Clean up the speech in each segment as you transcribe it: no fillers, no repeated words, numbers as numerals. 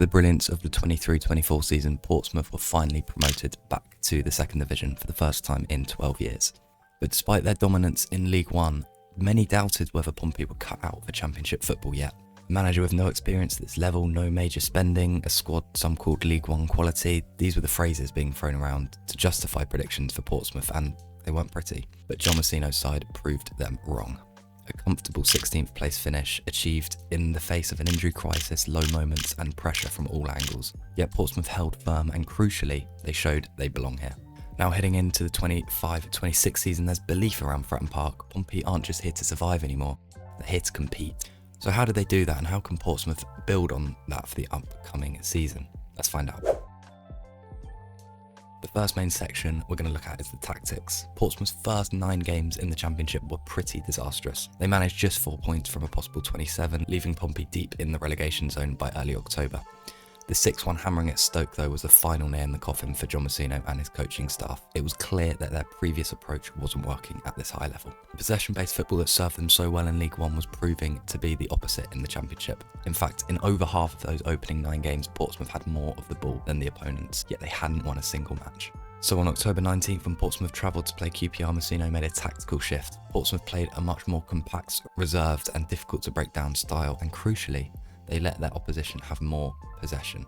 The brilliance of the 23-24 season, Portsmouth were finally promoted back to the second division for the first time in 12 years. But despite their dominance in League One, many doubted whether Pompey were cut out for Championship football yet. A manager with no experience at this level, no major spending, a squad some called League One quality, these were the phrases being thrown around to justify predictions for Portsmouth, and they weren't pretty. But John Messino's side proved them wrong. A comfortable 16th place finish achieved in the face of an injury crisis, low moments and pressure from all angles. Yet Portsmouth held firm and crucially, they showed they belong here. Now heading into the 25-26 season, there's belief around Fratton Park. Pompey aren't just here to survive anymore, they're here to compete. So how did they do that, and how can Portsmouth build on that for the upcoming season? Let's find out. The first main section we're going to look at is the tactics. Portsmouth's first 9 games in the Championship were pretty disastrous. They managed just 4 points from a possible 27, leaving Pompey deep in the relegation zone by early October. The 6-1 hammering at Stoke, though, was the final nail in the coffin for John Messino and his coaching staff. It was clear that their previous approach wasn't working at this high level. The possession-based football that served them so well in League One was proving to be the opposite in the Championship. In fact, in over half of those opening 9 games, Portsmouth had more of the ball than the opponents, yet they hadn't won a single match. So on October 19th, when Portsmouth travelled to play QPR, Messino made a tactical shift. Portsmouth played a much more compact, reserved and difficult to break down style, and crucially, they let their opposition have more possession.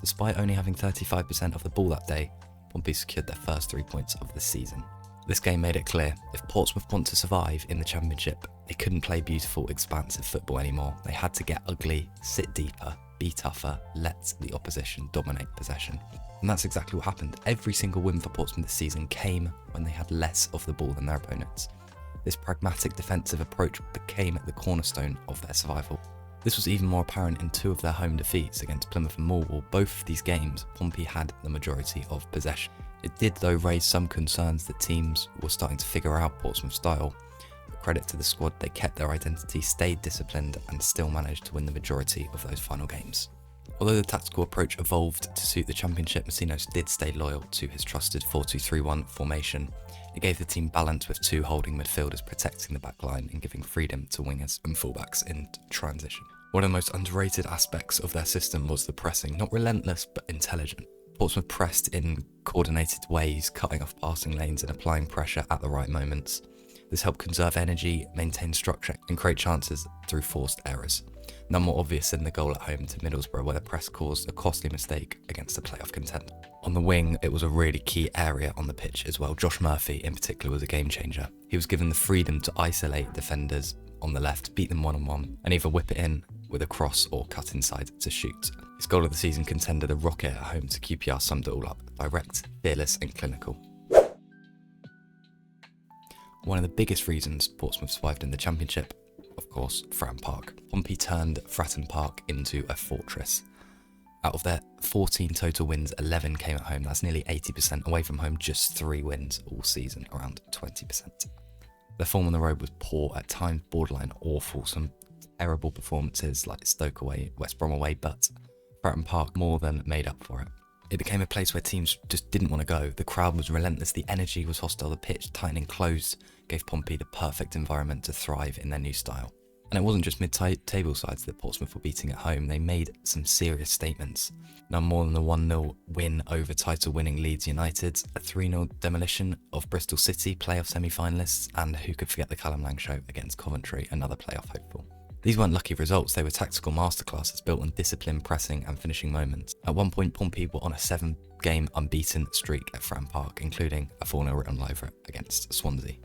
Despite only having 35% of the ball that day, Pompey secured their first 3 points of the season. This game made it clear, if Portsmouth want to survive in the Championship, they couldn't play beautiful, expansive football anymore. They had to get ugly, sit deeper, be tougher, let the opposition dominate possession. And that's exactly what happened. Every single win for Portsmouth this season came when they had less of the ball than their opponents. This pragmatic defensive approach became the cornerstone of their survival. This was even more apparent in 2 of their home defeats against Plymouth and Millwall. Both of these games, Pompey had the majority of possession. It did though raise some concerns that teams were starting to figure out Portsmouth's style. But credit to the squad, they kept their identity, stayed disciplined and still managed to win the majority of those final games. Although the tactical approach evolved to suit the Championship, Messino did stay loyal to his trusted 4-2-3-1 formation. It gave the team balance with 2 holding midfielders protecting the back line and giving freedom to wingers and fullbacks in transition. One of the most underrated aspects of their system was the pressing, not relentless but intelligent. Portsmouth pressed in coordinated ways, cutting off passing lanes and applying pressure at the right moments. This helped conserve energy, maintain structure and create chances through forced errors. None more obvious than the goal at home to Middlesbrough, where the press caused a costly mistake against a playoff contender. On the wing, it was a really key area on the pitch as well. Josh Murphy in particular was a game changer. He was given the freedom to isolate defenders on the left, beat them one-on-one and either whip it in with a cross or cut inside to shoot. His goal of the season contender, the rocket at home to QPR, summed it all up: direct, fearless and clinical. One of the biggest reasons Portsmouth survived in the Championship, of course, Fratton Park. Pompey turned Fratton Park into a fortress. Out of their 14 total wins, 11 came at home. That's nearly 80%. Away from home, just 3 wins all season, around 20%. Their form on the road was poor, at times borderline awful. Some terrible performances like Stoke away, West Brom away, but Fratton Park more than made up for it. It became a place where teams just didn't want to go. The crowd was relentless, the energy was hostile, the pitch tight and closed gave Pompey the perfect environment to thrive in their new style. And it wasn't just mid-table sides that Portsmouth were beating at home, they made some serious statements. None more than the 1-0 win over title-winning Leeds United, a 3-0 demolition of Bristol City, playoff semi-finalists, and who could forget the Callum Lang show against Coventry, another playoff hopeful. These weren't lucky results, they were tactical masterclasses built on discipline, pressing and finishing moments. At one point, Pompey were on a 7-game unbeaten streak at Fratton Park, including a 4-0 written live against Swansea.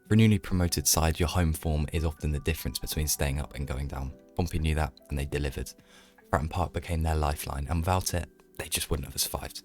For a newly promoted side, your home form is often the difference between staying up and going down. Pompey knew that and they delivered. Fratton Park became their lifeline, and without it, they just wouldn't have survived.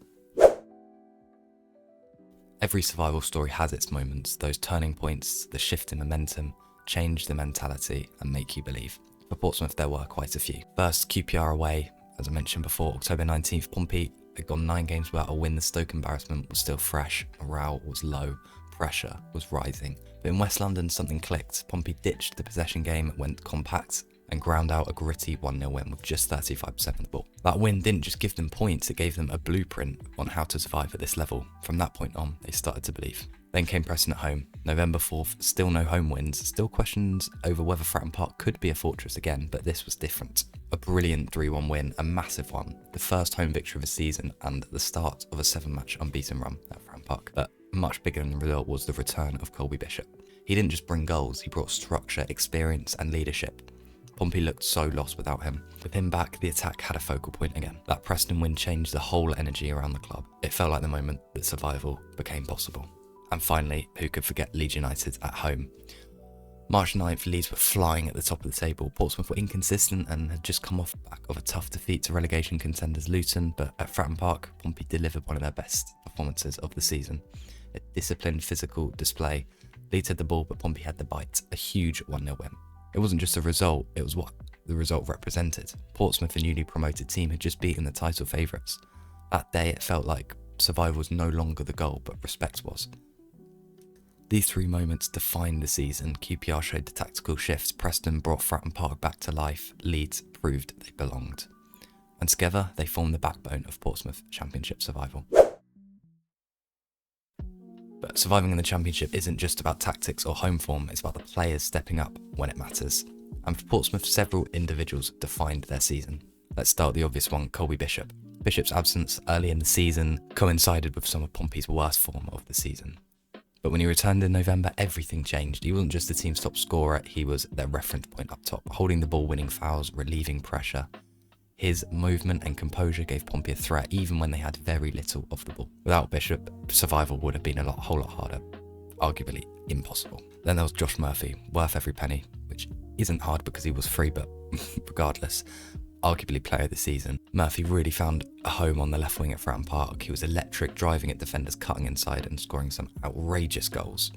Every survival story has its moments, those turning points, the shift in momentum, change the mentality and make you believe. For Portsmouth, there were quite a few. First, QPR away, as I mentioned before, October 19th, Pompey had gone 9 games without a win. The Stoke embarrassment was still fresh, morale was low, pressure was rising. But in West London, something clicked. Pompey ditched the possession game, went compact, and ground out a gritty 1-0 win with just 35% of the ball. That win didn't just give them points, it gave them a blueprint on how to survive at this level. From that point on, they started to believe. Then came Preston at home. November 4th, still no home wins, still questions over whether Fratton Park could be a fortress again, but this was different. A brilliant 3-1 win, a massive one, the first home victory of the season and the start of a 7-match unbeaten run at Fratton Park. But much bigger than the result was the return of Colby Bishop. He didn't just bring goals, he brought structure, experience and leadership. Pompey looked so lost without him. With him back, the attack had a focal point again. That Preston win changed the whole energy around the club. It felt like the moment that survival became possible. And finally, who could forget Leeds United at home? March 9th, Leeds were flying at the top of the table. Portsmouth were inconsistent and had just come off the back of a tough defeat to relegation contenders Luton, but at Fratton Park, Pompey delivered one of their best performances of the season. A disciplined physical display. Leeds had the ball, but Pompey had the bite. A huge 1-0 win. It wasn't just a result, it was what the result represented. Portsmouth, the newly promoted team, had just beaten the title favourites. That day, it felt like survival was no longer the goal, but respect was. These 3 moments defined the season. QPR showed the tactical shifts, Preston brought Fratton Park back to life, Leeds proved they belonged. And together, they formed the backbone of Portsmouth Championship survival. But surviving in the Championship isn't just about tactics or home form, it's about the players stepping up when it matters. And for Portsmouth, several individuals defined their season. Let's start with the obvious one, Colby Bishop. Bishop's absence early in the season coincided with some of Pompey's worst form of the season. But when he returned in November, everything changed. He wasn't just the team's top scorer, he was their reference point up top, holding the ball, winning fouls, relieving pressure. His movement and composure gave Pompey a threat even when they had very little of the ball. Without Bishop, survival would have been a whole lot harder, arguably impossible. Then there was Josh Murphy, worth every penny, which isn't hard because he was free, but regardless, arguably player of the season. Murphy really found a home on the left wing at Fratton Park. He was electric, driving at defenders, cutting inside and scoring some outrageous goals.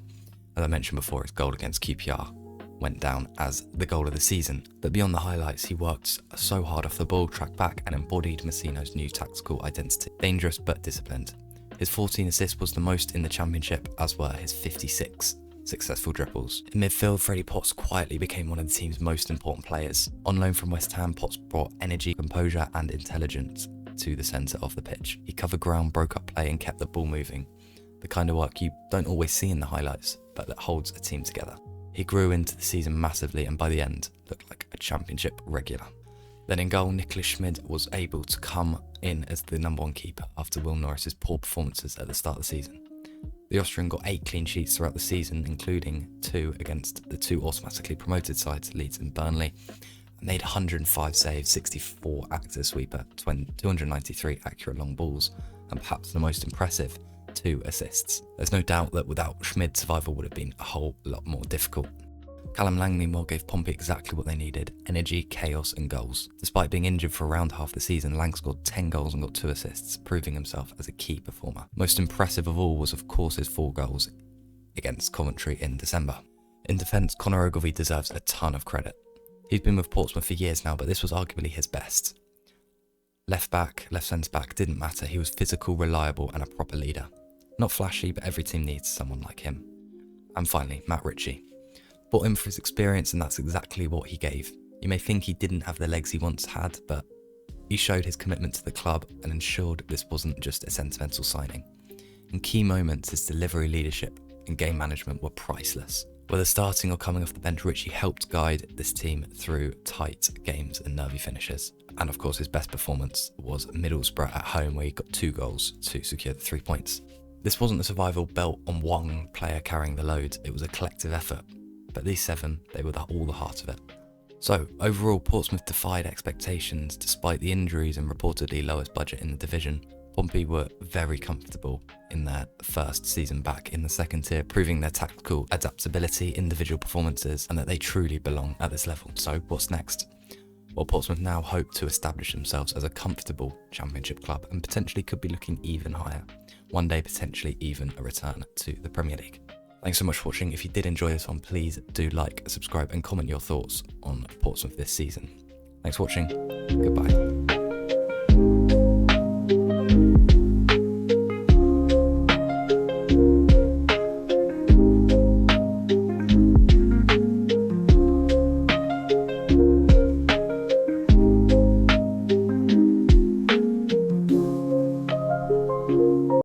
As I mentioned before, his goal against QPR went down as the goal of the season. But beyond the highlights, he worked so hard off the ball, tracked back and embodied Messino's new tactical identity. Dangerous but disciplined. His 14 assists was the most in the Championship, as were his 56 successful dribbles. In midfield, Freddie Potts quietly became one of the team's most important players. On loan from West Ham, Potts brought energy, composure and intelligence to the centre of the pitch. He covered ground, broke up play and kept the ball moving. The kind of work you don't always see in the highlights, but that holds a team together. He grew into the season massively and by the end looked like a Championship regular. Then in goal, Nicholas Schmid was able to come in as the #1 keeper after Will Norris's poor performances at the start of the season. The Austrian got 8 clean sheets throughout the season, including 2 against the 2 automatically promoted sides, Leeds and Burnley, and made 105 saves, 64 active sweeper, 293 accurate long balls, and perhaps the most impressive, 2 assists. There's no doubt that without Schmid, survival would have been a whole lot more difficult. Callum Lang meanwhile gave Pompey exactly what they needed: energy, chaos and goals. Despite being injured for around half the season, Lang scored 10 goals and got 2 assists, proving himself as a key performer. Most impressive of all was of course his 4 goals against Coventry in December. In defence, Conor Ogilvie deserves a ton of credit. He's been with Portsmouth for years now, but this was arguably his best. Left back, left centre back didn't matter, he was physical, reliable and a proper leader. Not flashy, but every team needs someone like him. And finally, Matt Ritchie. Bought him for his experience and that's exactly what he gave. You may think he didn't have the legs he once had, but he showed his commitment to the club and ensured this wasn't just a sentimental signing. In key moments, his delivery, leadership and game management were priceless. Whether starting or coming off the bench, Ritchie helped guide this team through tight games and nervy finishes. And of course his best performance was Middlesbrough at home, where he got 2 goals to secure the 3 points. This wasn't a survival built on one player carrying the load, it was a collective effort. But these 7, they were all the heart of it. So, overall, Portsmouth defied expectations despite the injuries and reportedly lowest budget in the division. Pompey were very comfortable in their first season back in the second tier, proving their tactical adaptability, individual performances, and that they truly belong at this level. So, what's next? Well, Portsmouth now hope to establish themselves as a comfortable Championship club and potentially could be looking even higher. One day, potentially even a return to the Premier League. Thanks so much for watching. If you did enjoy this one, please do like, subscribe and comment your thoughts on Portsmouth this season. Thanks for watching. Goodbye.